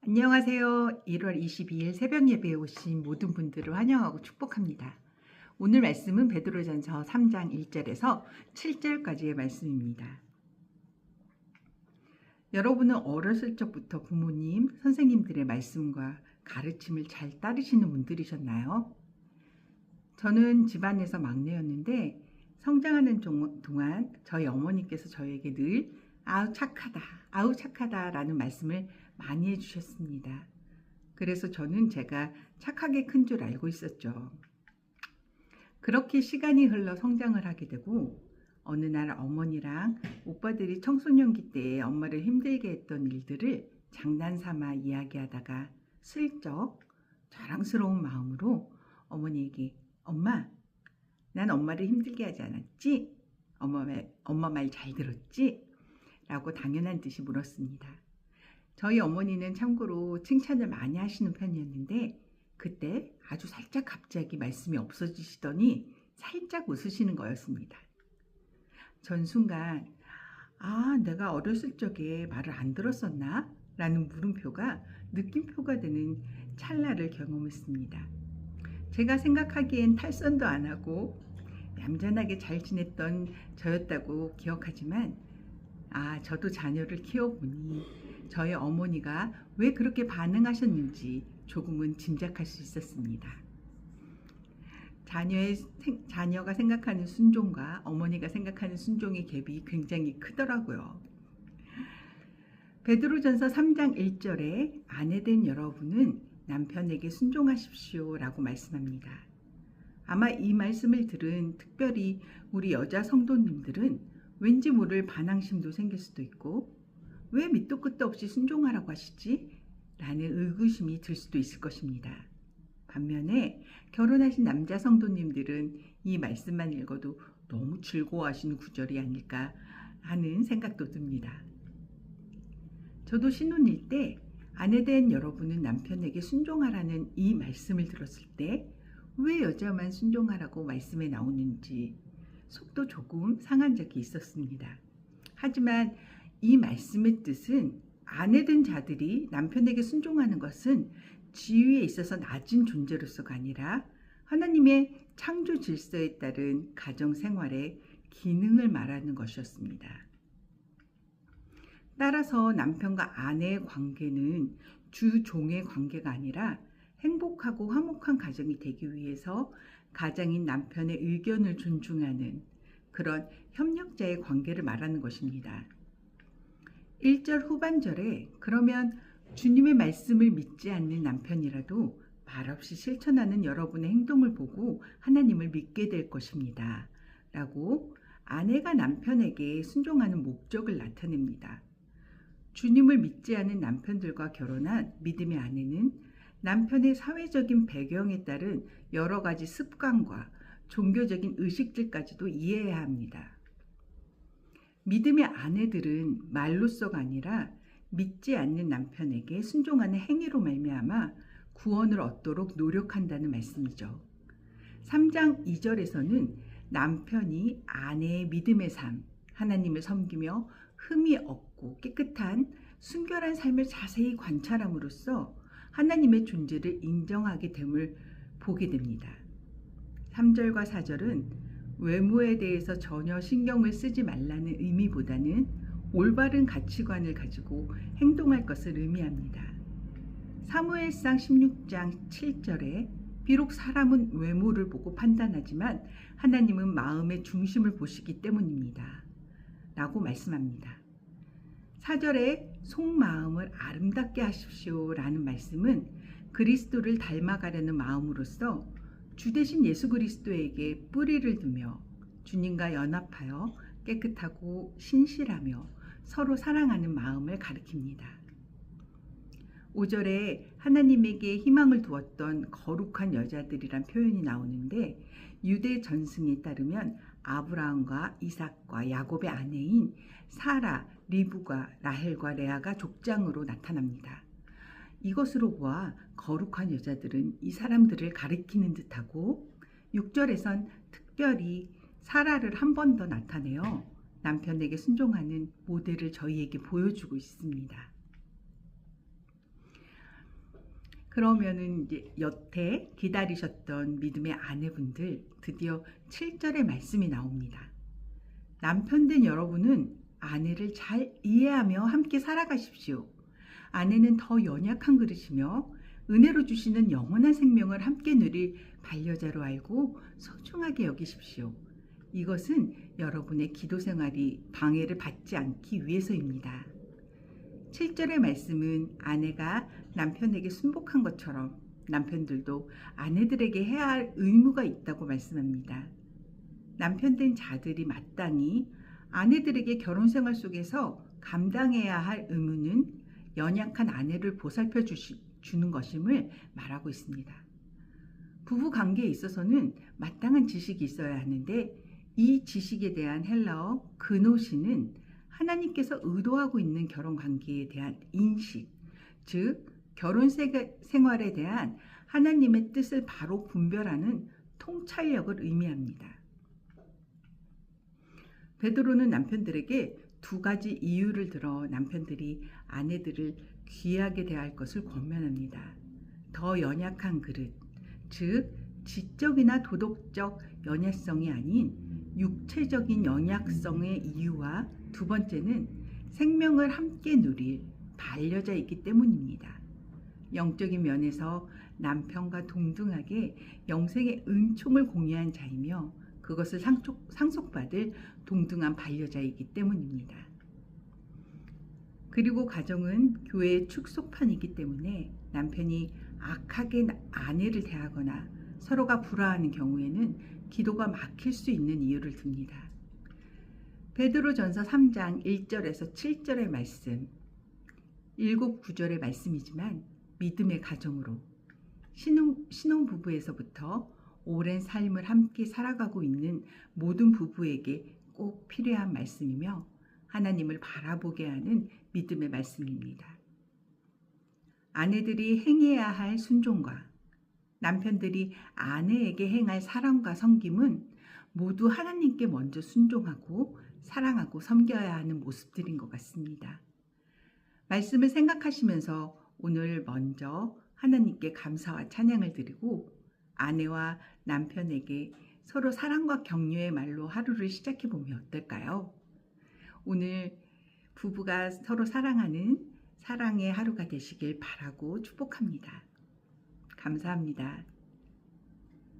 안녕하세요. 1월 22일 새벽 예배에 오신 모든 분들을 환영하고 축복합니다. 오늘 말씀은 베드로전서 3장 1절에서 7절까지의 말씀입니다. 여러분은 어렸을 적부터 부모님, 선생님들의 말씀과 가르침을 잘 따르시는 분들이셨나요? 저는 집안에서 막내였는데 성장하는 동안 저희 어머니께서 저에게 늘 아우 착하다, 아우 착하다 라는 말씀을 많이 해주셨습니다. 그래서 저는 제가 착하게 큰 줄 알고 있었죠. 그렇게 시간이 흘러 성장을 하게 되고 어느 날 어머니랑 오빠들이 청소년기 때에 엄마를 힘들게 했던 일들을 장난삼아 이야기하다가 슬쩍 자랑스러운 마음으로 어머니에게 엄마, 난 엄마를 힘들게 하지 않았지? 엄마 말 잘 들었지? 라고 당연한 듯이 물었습니다. 저희 어머니는 참고로 칭찬을 많이 하시는 편이었는데 그때 아주 살짝 갑자기 말씀이 없어지시더니 살짝 웃으시는 거였습니다. 전 순간 내가 어렸을 적에 말을 안 들었었나? 라는 물음표가 느낌표가 되는 찰나를 경험했습니다. 제가 생각하기엔 탈선도 안 하고 얌전하게 잘 지냈던 저였다고 기억하지만 저도 자녀를 키워보니 저희 어머니가 왜 그렇게 반응하셨는지 조금은 짐작할 수 있었습니다. 자녀가 생각하는 순종과 어머니가 생각하는 순종의 갭이 굉장히 크더라고요. 베드로전서 3장 1절에 아내된 여러분은 남편에게 순종하십시오 라고 말씀합니다. 아마 이 말씀을 들은 특별히 우리 여자 성도님들은 왠지 모를 반항심도 생길 수도 있고 왜 밑도 끝도 없이 순종하라고 하시지? 라는 의구심이 들 수도 있을 것입니다. 반면에 결혼하신 남자 성도님들은 이 말씀만 읽어도 너무 즐거워하시는 구절이 아닐까 하는 생각도 듭니다. 저도 신혼일 때 아내된 여러분은 남편에게 순종하라는 이 말씀을 들었을 때 왜 여자만 순종하라고 말씀에 나오는지 속도 조금 상한 적이 있었습니다. 하지만 이 말씀의 뜻은 아내된 자들이 남편에게 순종하는 것은 지위에 있어서 낮은 존재로서가 아니라 하나님의 창조 질서에 따른 가정 생활의 기능을 말하는 것이었습니다. 따라서 남편과 아내의 관계는 주종의 관계가 아니라 행복하고 화목한 가정이 되기 위해서 가장인 남편의 의견을 존중하는 그런 협력자의 관계를 말하는 것입니다. 1절 후반절에 그러면 주님의 말씀을 믿지 않는 남편이라도 말없이 실천하는 여러분의 행동을 보고 하나님을 믿게 될 것입니다. 라고 아내가 남편에게 순종하는 목적을 나타냅니다. 주님을 믿지 않은 남편들과 결혼한 믿음의 아내는 남편의 사회적인 배경에 따른 여러 가지 습관과 종교적인 의식들까지도 이해해야 합니다. 믿음의 아내들은 말로써가 아니라 믿지 않는 남편에게 순종하는 행위로 말미암아 구원을 얻도록 노력한다는 말씀이죠. 3장 2절에서는 남편이 아내의 믿음의 삶, 하나님을 섬기며 흠이 없고 깨끗한 순결한 삶을 자세히 관찰함으로써 하나님의 존재를 인정하게 됨을 보게 됩니다. 3절과 4절은 외모에 대해서 전혀 신경을 쓰지 말라는 의미보다는 올바른 가치관을 가지고 행동할 것을 의미합니다. 사무엘상 16장 7절에 비록 사람은 외모를 보고 판단하지만 하나님은 마음의 중심을 보시기 때문입니다. 라고 말씀합니다. 4절에 속마음을 아름답게 하십시오 라는 말씀은 그리스도를 닮아가려는 마음으로써 주 대신 예수 그리스도에게 뿌리를 두며 주님과 연합하여 깨끗하고 신실하며 서로 사랑하는 마음을 가리킵니다. 5절에 하나님에게 희망을 두었던 거룩한 여자들이란 표현이 나오는데 유대 전승에 따르면 아브라함과 이삭과 야곱의 아내인 사라, 리브가, 라헬과 레아가 족장으로 나타납니다. 이것으로 보아 거룩한 여자들은 이 사람들을 가리키는 듯하고 6절에선 특별히 사라를 한 번 더 나타내어 남편에게 순종하는 모델을 저희에게 보여주고 있습니다. 그러면은 이제 여태 기다리셨던 믿음의 아내분들 드디어 7절의 말씀이 나옵니다. 남편 된 여러분은 아내를 잘 이해하며 함께 살아가십시오. 아내는 더 연약한 그릇이며 은혜로 주시는 영원한 생명을 함께 누릴 반려자로 알고 소중하게 여기십시오. 이것은 여러분의 기도 생활이 방해를 받지 않기 위해서입니다. 7절의 말씀은 아내가 남편에게 순복한 것처럼 남편들도 아내들에게 해야 할 의무가 있다고 말씀합니다. 남편된 자들이 마땅히 아내들에게 결혼 생활 속에서 감당해야 할 의무는 연약한 아내를 보살펴 주는 것임을 말하고 있습니다. 부부 관계에 있어서는 마땅한 지식이 있어야 하는데 이 지식에 대한 헬라어 그노시는 하나님께서 의도하고 있는 결혼 관계에 대한 인식, 즉 결혼 생활에 대한 하나님의 뜻을 바로 분별하는 통찰력을 의미합니다. 베드로는 남편들에게 두 가지 이유를 들어 남편들이 아내들을 귀하게 대할 것을 권면합니다. 더 연약한 그릇, 즉 지적이나 도덕적 연약성이 아닌 육체적인 연약성의 이유와 두 번째는 생명을 함께 누릴 반려자이기 때문입니다. 영적인 면에서 남편과 동등하게 영생의 은총을 공유한 자이며 그것을 상속받을 동등한 반려자이기 때문입니다. 그리고 가정은 교회의 축소판이기 때문에 남편이 악하게 아내를 대하거나 서로가 불화하는 경우에는 기도가 막힐 수 있는 이유를 듭니다. 베드로전서 3장 1절에서 7절의 말씀, 7, 9절의 말씀이지만 믿음의 가정으로 신혼부부에서부터 오랜 삶을 함께 살아가고 있는 모든 부부에게 꼭 필요한 말씀이며 하나님을 바라보게 하는 믿음의 말씀입니다. 아내들이 행해야 할 순종과 남편들이 아내에게 행할 사랑과 섬김은 모두 하나님께 먼저 순종하고 사랑하고 섬겨야 하는 모습들인 것 같습니다. 말씀을 생각하시면서 오늘 먼저 하나님께 감사와 찬양을 드리고 아내와 남편에게 서로 사랑과 격려의 말로 하루를 시작해 보면 어떨까요? 오늘 부부가 서로 사랑하는 사랑의 하루가 되시길 바라고 축복합니다. 감사합니다.